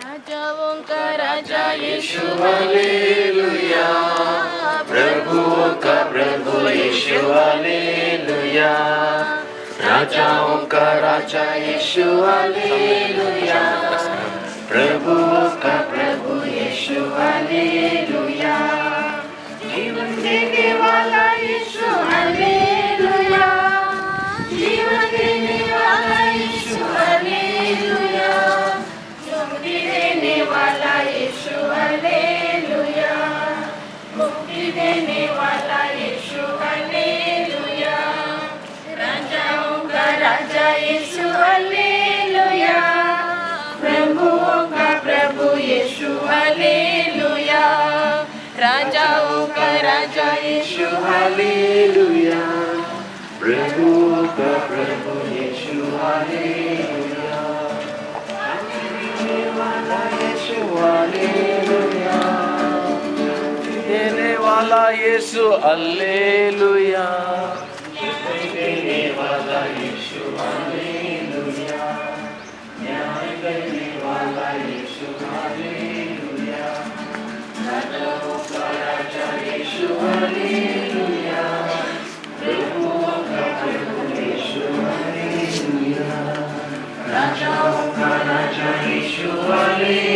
राजाओं का राजा यीशु हालेलुया, प्रभुओं का प्रभु यीशु हालेलुया, राजाओं का राजा यीशु हालेलुया, प्रभुओं का प्रभु यीशु हालेलुया, जीवन देने वाला यीशु हालेलुया, जीवन देने वाला यीशु हालेलुया, मुक्ति देने वाला यीशु हालेलुया, मुक्ति देने वाला यीशु हालेलुया, राजाओं का राजा यीशु हालेलुया, प्रभुओं का प्रभु यीशु हालेलुया, राजाओं का राजा यीशु हालेलुया, प्रभुओं का प्रभु यीशु हालेलुया, देने वाला यीशु हालेलुया, देने वाला यीशु हालेलुया, न्याय करने वाला यीशु हालेलुया, राजाओं का राजा यीशु हालेलुया, प्रभुओं का प्रभु यीशु हालेलुया, राजाओं का राजा यीशु हालेलुया,